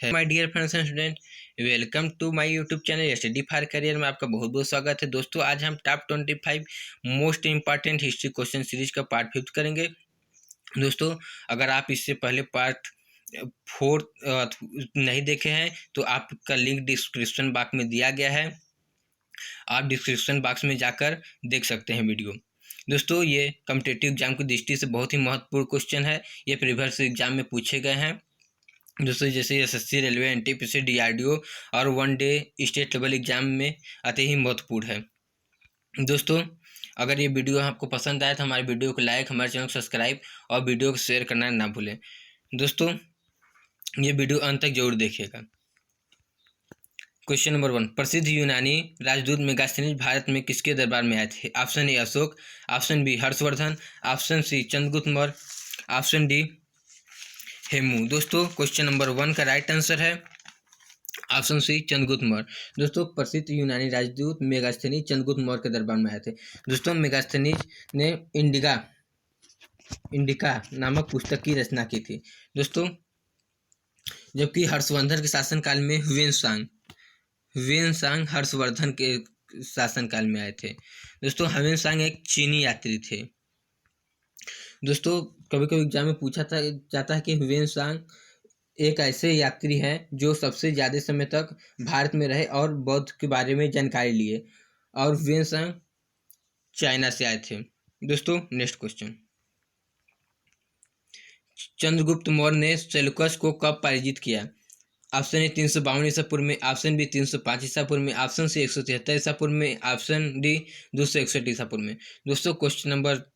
है my dear friends and student, welcome to my YouTube channel study for career में आपका बहुत बहुत स्वागत है। दोस्तों, आज हम top 25 most important history question series का पार्ट 5 करेंगे। दोस्तों, अगर आप इससे पहले पार्ट 4 नहीं देखे हैं तो आपका लिंक डिस्क्रिप्शन बॉक्स में दिया गया है, आप डिस्क्रिप्शन बॉक्स में जाकर देख सकते हैं वीडियो। दोस्तों, ये कॉम्पिटिटिव एग्जाम की दृष्टि से बहुत ही महत्वपूर्ण क्वेश्चन है। ये प्रीवियस एग्जाम में पूछे गए हैं दोस्तों, जैसे एसएससी, रेलवे, एनटीपीसी, डीआरडीओ और one day state level exam में अति ही महत्वपूर्ण है। दोस्तों, अगर ये वीडियो आपको पसंद आए तो हमारे वीडियो को लाइक, हमारे चैनल को सब्सक्राइब और वीडियो को शेयर करना ना भूलें। दोस्तों, ये वीडियो अंत तक जरूर देखिएगा। क्वेश्चन नंबर 1, प्रसिद्ध यूनानी राजदूत मेगास्थनीज भारत में किसके दरबार में आए थे? Option A Ashoka, option B Harshavardhana, option C Chandragupta Maurya, option D Hemu. दोस्तों, क्वेश्चन नंबर 1 का राइट आंसर है ऑप्शन सी चंद्रगुप्त मौर्य। दोस्तों, प्रसिद्ध यूनानी राजदूत मेगास्थनीज चंद्रगुप्त मौर्य के दरबार में आए थे। दोस्तों, मेगास्थनीज ने इंडिका नामक पुस्तक की रचना की थी। दोस्तों, जबकि हर्षवर्धन के शासनकाल में ह्वेनसांग हर्षवर्धन के शासनकाल में आए थे। दोस्तों, ह्वेनसांग एक चीनी यात्री थे। दोस्तों, कभी कभी एग्जाम में पूछा जाता है कि ह्वेनसांग एक ऐसे यात्री हैं जो सबसे ज़्यादा समय तक भारत में रहे और बौद्ध के बारे में जानकारी लिए, और ह्वेनसांग चाइना से आए थे। दोस्तों, नेक्स्ट क्वेश्चन, चंद्रगुप्त मौर्य ने सेल्यूकस को कब पराजित किया? ऑप्शन ए 352 ईसा पूर्व में, ऑप्शन बी 305 ईसा पूर्व में, ऑप्शन सी 173 ईसा पूर्व में, ऑप्शन डी 261 ईसा पूर्व में। दोस्तों, क्वेश्चन नंबर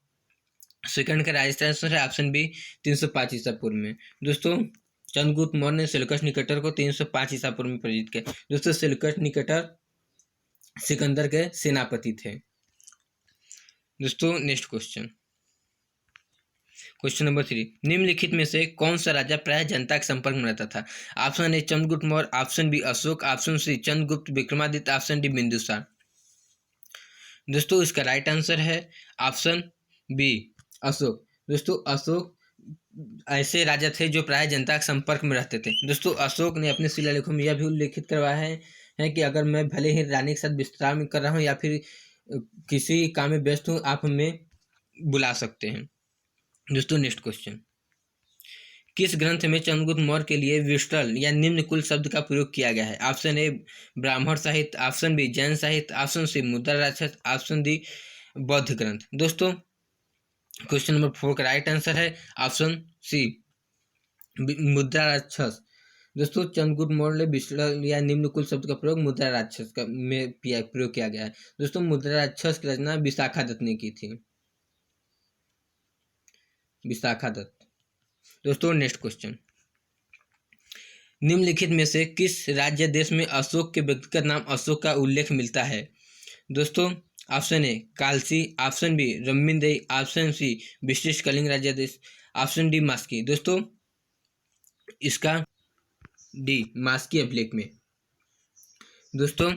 सेकंड का राइट आंसर है ऑप्शन बी 305 ईसा पूर्व में। दोस्तों, चंद्रगुप्त मौर्य ने सेल्यूकस निकेटर को 305 ईसा पूर्व में पराजित किया। दोस्तों, सेल्यूकस निकेटर सिकंदर के सेनापति थे। दोस्तों, नेक्स्ट क्वेश्चन, क्वेश्चन नंबर 3, निम्नलिखित में से कौन सा राजा प्राय जनता के संपर्क में रहता था? Option A Chandragupta Maurya, option B Ashoka, option C Chandragupta Vikramaditya, option D Bindusara. दोस्तों, इसका राइट आंसर है ऑप्शन बी अशोक। दोस्तों, अशोक ऐसे राजा थे जो प्राय जनता के संपर्क में रहते थे। दोस्तों, अशोक ने अपने शिलालेखों में यह भी उल्लेखित करवाया है कि अगर मैं भले ही रानी के साथ विश्राम कर रहा हूँ या फिर किसी काम में व्यस्त हूँ, आप हमें बुला सकते हैं। दोस्तों, नेक्स्ट क्वेश्चन, किस ग्रंथ में चंद्रगुप्त मौर्य के लिए विष्टल या निम्न कुल शब्द का प्रयोग किया गया है? ऑप्शन ए ब्राह्मण साहित्य, ऑप्शन बी जैन साहित्य, ऑप्शन सी मुद्रा राक्षस, ऑप्शन डी बौद्ध ग्रंथ। दोस्तों, क्वेश्चन नंबर 4 का राइट आंसर है ऑप्शन सी मुद्रा राक्षस। दोस्तों, चंद्रगुप्त मौर्य ने विष्टल या निम्न कुल शब्द का प्रयोग मुद्रा राक्षस का में प्रयोग किया गया है। दोस्तों, मुद्रा राक्षस की रचना विशाखा दत्त ने की थी, विशाखा दत्त। दोस्तों, नेक्स्ट क्वेश्चन, निम्नलिखित में से किस राज्य देश में अशोक के व्यक्तिगत नाम अशोक का उल्लेख मिलता है? दोस्तों, option A Kalsi, option B Rummindei, option C British Kalinga राज्य देश, ऑप्शन डी मास्की। दोस्तों, इसका डी मास्की अभिलेख में। दोस्तों,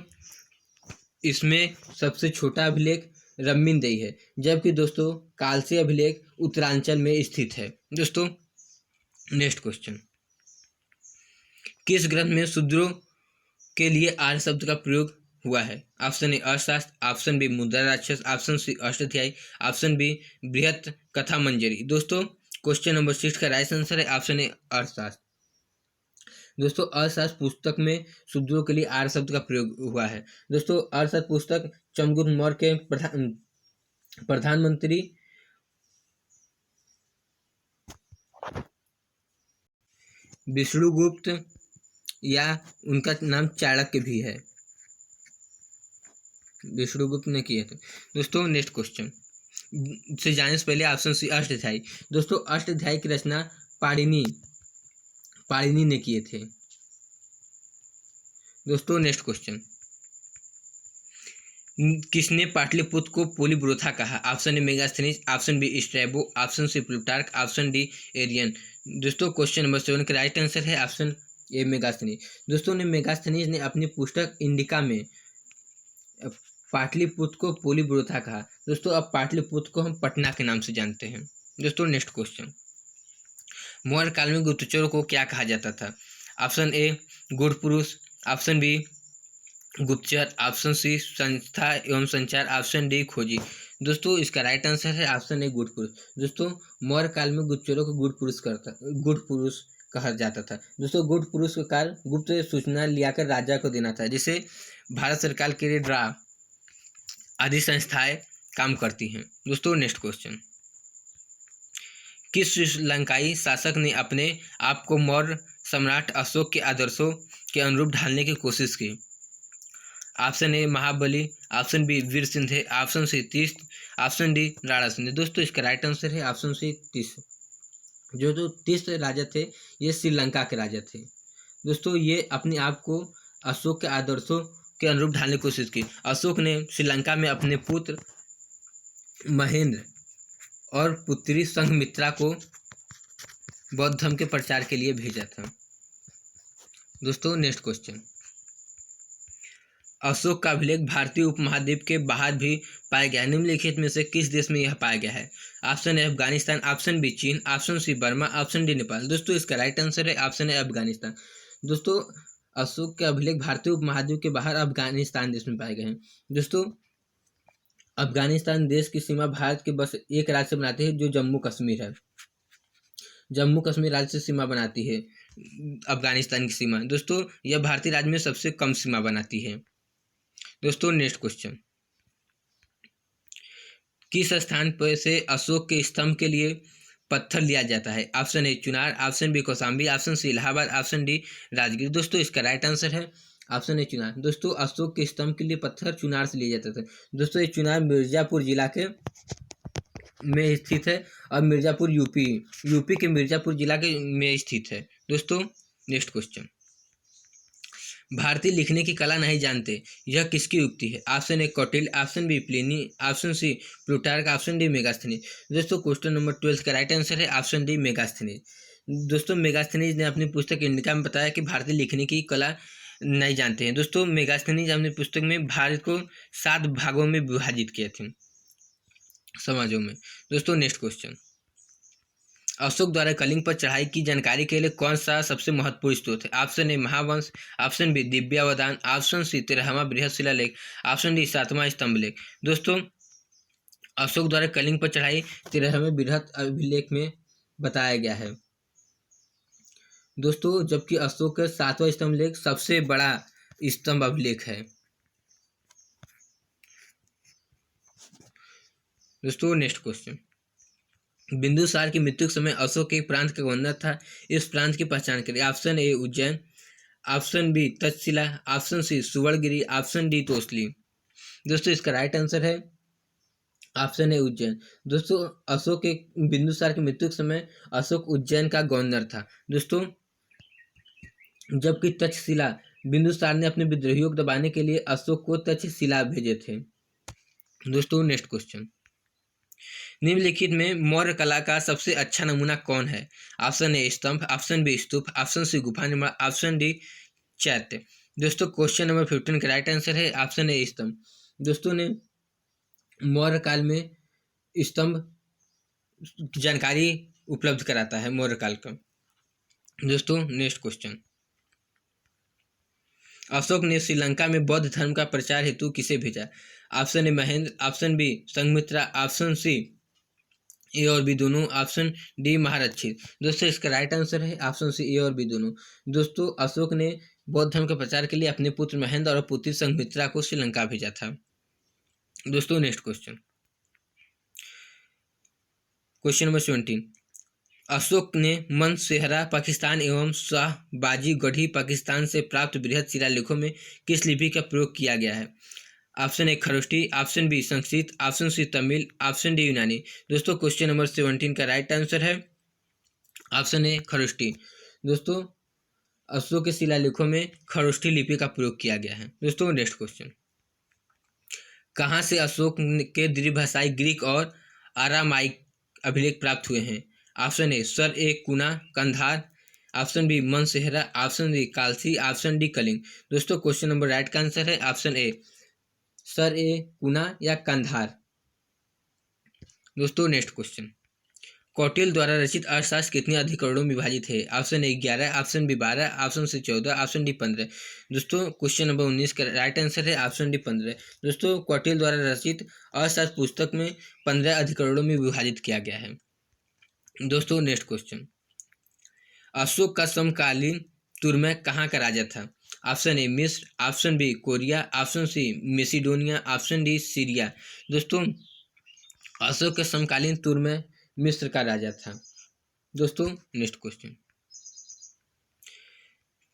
इसमें सबसे छोटा अभिलेख रम्मिनदेई है, जबकि दोस्तों कालसी अभिलेख उत्तरांचल में स्थित है। दोस्तों, नेक्स्ट क्वेश्चन, किस ग्रंथ में शूद्रों के लिए आर्य शब्द का प्रयोग हुआ है? ऑप्शन ए अर्थशास्त्र, option B Mudrarakshasa, option C Ashtadhyayi, option B Brihatkathamanjari. दोस्तों, क्वेश्चन नंबर 6 का राइट आंसर है ऑप्शन ए अर्थशास्त्र। दोस्तों, अर्थशास्त्र पुस्तक में शूद्रों के लिए आर्य शब्द का प्रयोग हुआ है। दोस्तों, अर्थशास्त्र पुस्तक चंद्रगुप्त मौर्य के प्रधानमंत्री विष्णुगुप्त या उनका नाम चाणक्य भी है, विष्णुगुप्त ने किए थे। दोस्तों, नेक्स्ट क्वेश्चन से जाने से पहले ऑप्शन सी अष्टाध्यायी। दोस्तों, अष्टाध्यायी की रचना पाणिनि ने किए थे। दोस्तों, नेक्स्ट क्वेश्चन, किसने पाटलिपुत्र को पोलीब्रोथा कहा? Option A Megasthenes, option B Strabo, option C Plutarch, option D Arrian. दोस्तों, क्वेश्चन नंबर 7 का राइट आंसर है ऑप्शन ए मेगास्थनीज। दोस्तों, मेगास्थनीज ने अपनी पुस्तक इंडिका में पाटलिपुत्र को पोलीब्रोथा कहा। दोस्तों, अब पाटलिपुत्र को हम पटना के नाम से जानते हैं। दोस्तों, नेक्स्ट क्वेश्चन, मौर्य काल में गुप्तचरों को क्या कहा जाता था? ऑप्शन ए गुड़ पुरुष, ऑप्शन बी गुप्तचर, ऑप्शन सी संस्था एवं संचार, ऑप्शन डी खोजी। दोस्तों इसका राइट आंसर है ऑप्शन ए गुड़ पुरुष। दोस्तों मौर्य काल में गुप्तचरों को गुड़ पुरुष कहा जाता था। दोस्तों गुड़ पुरुष का कार्य गुप्त सूचना लियाकर राजा को देना था, जिसे भारत सरकार के लिए ड्रा आदि संस्थाएं काम करती हैं। दोस्तों नेक्स्ट क्वेश्चन, किस श्रीलंकाई शासक ने अपने आप को मौर्य सम्राट अशोक के आदर्शों के अनुरूप ढालने की कोशिश की? Option A Mahabali, option B Veer Sindhe, option C तीस, ऑप्शन डी राणा सिंधे। दोस्तों इसका राइट आंसर है ऑप्शन सी तीस। जो तीस राजा थे ये श्रीलंका के राजा थे। दोस्तों ये अपने आप को अशोक के आदर्शों के अनुरूप ढालने की कोशिश की। अशोक ने श्रीलंका में अपने पुत्र महेंद्र और पुत्री संघमित्रा को बौद्ध धर्म के प्रचार के लिए भेजा था। दोस्तों नेक्स्ट क्वेश्चन, अशोक का अभिलेख भारतीय उपमहाद्वीप के बाहर भी पाया गया है। निम्नलिखित में से किस देश में यह पाया गया है? Option A Afghanistan, option B चीन, option C Burma, option D Nepal. दोस्तों इसका राइट आंसर है ऑप्शन ए अफगानिस्तान। दोस्तों अशोक के अभिलेख भारतीय उपमहाद्वीप के बाहर अफगानिस्तान देश में पाए गए हैं। दोस्तों अफगानिस्तान देश की सीमा भारत के बस एक राज्य से बनाती है, जो जम्मू कश्मीर है। जम्मू कश्मीर राज्य से सीमा बनाती है अफगानिस्तान की सीमा। दोस्तों यह भारतीय राज्य में सबसे कम सीमा बनाती है। दोस्तों नेक्स्ट क्वेश्चन, किस स्थान पर से अशोक के स्तंभ के लिए पत्थर लिया जाता है? Option A Chunar, option B Kaushambi, option C Allahabad, option D Rajgir. दोस्तों इसका राइट आंसर है ऑप्शन ए चुनार। दोस्तों अशोक के स्तंभ के लिए पत्थर चुनार से लिया जाता था। दोस्तों ये चुनार मिर्जापुर जिला के में स्थित है और मिर्जापुर यूपी के मिर्जापुर जिला के में स्थित है। दोस्तों नेक्स्ट क्वेश्चन, भारतीय लिखने की कला नहीं जानते, यह किसकी युक्ति है? Option A Kautilya, option B Pliny, option C Plutarch, option D Megasthenes. दोस्तों क्वेश्चन नंबर 12 का राइट आंसर है ऑप्शन डी मेगास्थनीज। दोस्तों मेगास्थनीज ने अपनी पुस्तक इंडिका में बताया कि भारतीय लिखने की कला नहीं जानते हैं। दोस्तों मेगास्थनीज अपनी पुस्तक में भारत को 7 भागों में विभाजित किए थे, समाजों में। दोस्तों नेक्स्ट क्वेश्चन, अशोक द्वारा कलिंग पर चढ़ाई की जानकारी के लिए कौन सा सबसे महत्वपूर्ण स्रोत है? Option A Mahavamsa, option B Divyavadana, option C 13वां बृहत शिलालेख, ऑप्शन डी 7वां स्तंभलेख। दोस्तों अशोक द्वारा कलिंग पर चढ़ाई 13वें बृहत अभिलेख में बताया गया है। दोस्तों जबकि अशोक का 7वां स्तंभलेख सबसे बड़ा स्तंभ अभिलेख है। दोस्तों नेक्स्ट क्वेश्चन, बिंदुसार की मृत्यु के समय अशोक एक प्रांत का गवर्नर था, इस प्रांत की पहचान करें। Option A Ujjain, option B Taxila, option C Suvarnagiri, option D Tosali. दोस्तों इसका राइट आंसर है ऑप्शन ए उज्जैन। दोस्तों अशोक एक बिंदुसार की मृत्यु के समय अशोक उज्जैन का गवर्नर था। दोस्तों जबकि तक्षशिला बिंदुसार ने अपने विद्रोहियों को दबाने के लिए अशोक को तक्षशिला भेजे थे। दोस्तों नेक्स्ट क्वेश्चन, निम्नलिखित में मौर्य कला का सबसे अच्छा नमूना कौन है? ऑप्शन ए स्तंभ, ऑप्शन बी स्तूप, ऑप्शन सी गुफा निर्माण, ऑप्शन डी चैत्य। दोस्तों क्वेश्चन नंबर 15 का राइट आंसर है ऑप्शन ए स्तंभ। दोस्तों ने मौर्य काल में स्तंभ जानकारी उपलब्ध कराता है मौर्य काल का। दोस्तों नेक्स्ट क्वेश्चन, अशोक ने श्रीलंका में बौद्ध धर्म का प्रचार हेतु किसे भेजा? Option A Mahendra, option B Sanghamitra, option C A और बी दोनों, ऑप्शन डी महारथी। दोस्तों इसका राइट आंसर है ऑप्शन सी ए और बी दोनों। दोस्तों अशोक ने बौद्ध धर्म के प्रचार के लिए अपने पुत्र महेंद्र और पुत्री संघमित्रा को श्रीलंका भेजा था। दोस्तों next question, question number 17, Ashok ने मनसेहरा पाकिस्तान एवं शाहबाजी गढ़ी पाकिस्तान से प्राप्त बृहत शिलालेखों में किस लिपि का प्रयोग किया गया है? Option A Kharosthi, option B Sanskrit, option C Tamil, option D यूनानी। दोस्तों क्वेश्चन नंबर 17 का राइट आंसर है ऑप्शन ए खरोष्टी। दोस्तों अशोक के शिलालेखों में खरोष्टी लिपि का प्रयोग किया गया है। दोस्तों नेक्स्ट क्वेश्चन, कहाँ से अशोक के द्विभाषाई ग्रीक और आरामाइक अभिलेख प्राप्त हुए हैं? Option A Shar-i-Kuna Kandahar, option B Mansehra, option D Kalsi, option D Kalinga. दोस्तों क्वेश्चन नंबर राइट का आंसर है option A Shar-i-Kuna या कंधार। दोस्तों नेक्स्ट क्वेश्चन, कौटिल्य द्वारा रचित अर्थशास्त्र कितने अधिकरणों में विभाजित है? Option A 11, option B 12, option C 14, option D 15। दोस्तों क्वेश्चन नंबर 19 का राइट आंसर है ऑप्शन डी 15। दोस्तों कौटिल्य द्वारा रचित अर्थशास्त्र पुस्तक में 15 अधिकरणों में विभाजित किया गया है। दोस्तों नेक्स्ट क्वेश्चन, अशोक का समकालीन तुर्मै कहाँ का राजा था? ऑप्शन ए मिस्र, option B Korea, option C Macedonia, option D Syria. दोस्तों अशोक के समकालीन तुर्मै मिस्र का राजा था। दोस्तों नेक्स्ट क्वेश्चन,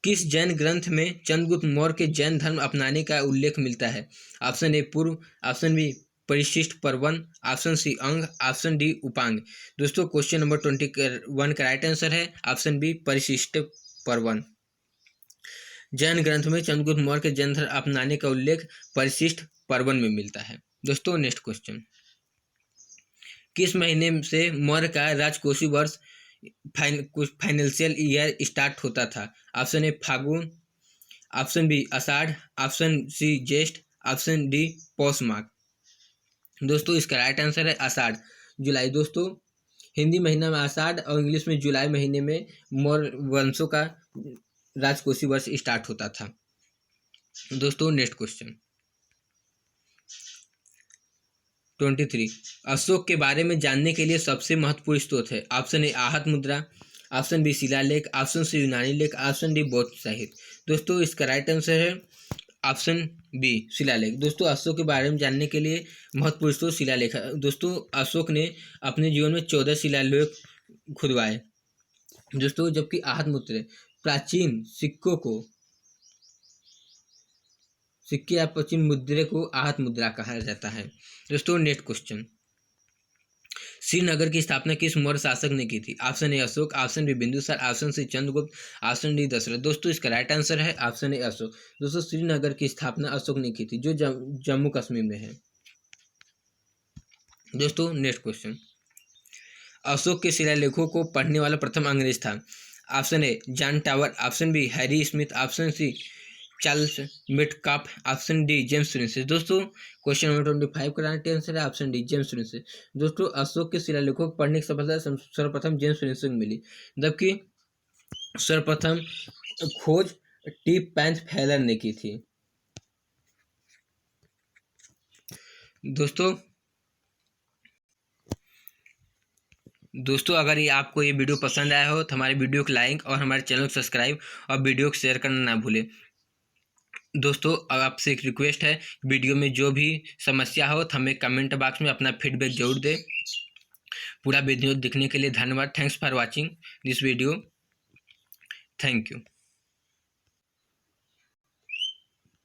किस जैन ग्रंथ में चंद्रगुप्त मौर्य के जैन धर्म अपनाने का उल्लेख मिलता है? ऑप्शन ए पूर्व, ऑप्शन बी परिशिष्ट पर्वन, ऑप्शन सी अंग, ऑप्शन डी उपांग। दोस्तों क्वेश्चन नंबर 21 का राइट आंसर है ऑप्शन बी परिशिष्ट पर्वन। जैन ग्रंथ में चंद्रगुप्त मौर्य के जैन धर्म अपनाने का उल्लेख परिशिष्ट पर्वन में मिलता है। दोस्तों नेक्स्ट क्वेश्चन, किस महीने से मौर्य का राजकोषीय वर्ष फाइनेंशियल ईयर स्टार्ट होता था? Option A Phagun, option B Ashadh, option C Jyeshtha, option D पौष माघ। दोस्तों इसका राइट आंसर है आषाढ़, जुलाई। दोस्तों हिंदी महीना में आषाढ़ और इंग्लिश में जुलाई महीने में मौर्य वंशों का राजकोषीय वर्ष स्टार्ट होता था। दोस्तों नेक्स्ट क्वेश्चन 23, अशोक के बारे में जानने के लिए सबसे महत्वपूर्ण स्रोत है? ऑप्शन ए आहत मुद्रा, ऑप्शन बी शिलालेख, ऑप्शन सी यूनानी लेख, ऑप्शन डी बौद्ध साहित्य। दोस्तों इसका राइट आंसर है ऑप्शन बी शिलालेख। दोस्तों अशोक के बारे में जानने के लिए महत्वपूर्ण स्रोत शिलालेख है। दोस्तों अशोक ने अपने जीवन में 14 शिलालेख खुदवाए। दोस्तों जबकि आहत मुद्रा प्राचीन सिक्के या प्राचीन मुद्रे को आहत मुद्रा कहा जाता है। दोस्तों नेक्स्ट क्वेश्चन, श्रीनगर की स्थापना किस मौर्य शासक ने की थी? Option A Ashoka, option B Bindusara, option C Chandragupta, option D Dasharatha. दोस्तों इसका राइट आंसर है ऑप्शन ए अशोक। दोस्तों श्रीनगर की स्थापना अशोक ने की थी जो जम्मू कश्मीर में है। दोस्तों नेक्स्ट क्वेश्चन, अशोक के शिलालेखों को पढ़ने वाला प्रथम अंग्रेज था? Option A John Tower, option B Harry Smith, option C Charles Metcalfe, option D James Francis. दोस्तों क्वेश्चन नंबर 25 का राइट आंसर है ऑप्शन डी जेम्स फ्रांसिस। दोस्तों अशोक के शिलालेखों को पढ़ने की सफलता सर्वप्रथम जेम्स फ्रांसिस को मिली, जबकि सर्वप्रथम खोज टी पैंथ फैलर ने की थी। दोस्तों अगर ये आपको ये वीडियो पसंद आया हो तो हमारे वीडियो को लाइक और हमारे चैनल को सब्सक्राइब और वीडियो को शेयर करना ना भूलें। दोस्तों आपसे एक रिक्वेस्ट है, वीडियो में जो भी समस्या हो तो हमें कमेंट बॉक्स में अपना फीडबैक जरूर दें। पूरा वीडियो देखने के लिए धन्यवाद। Thanks for watching this video. Thank you.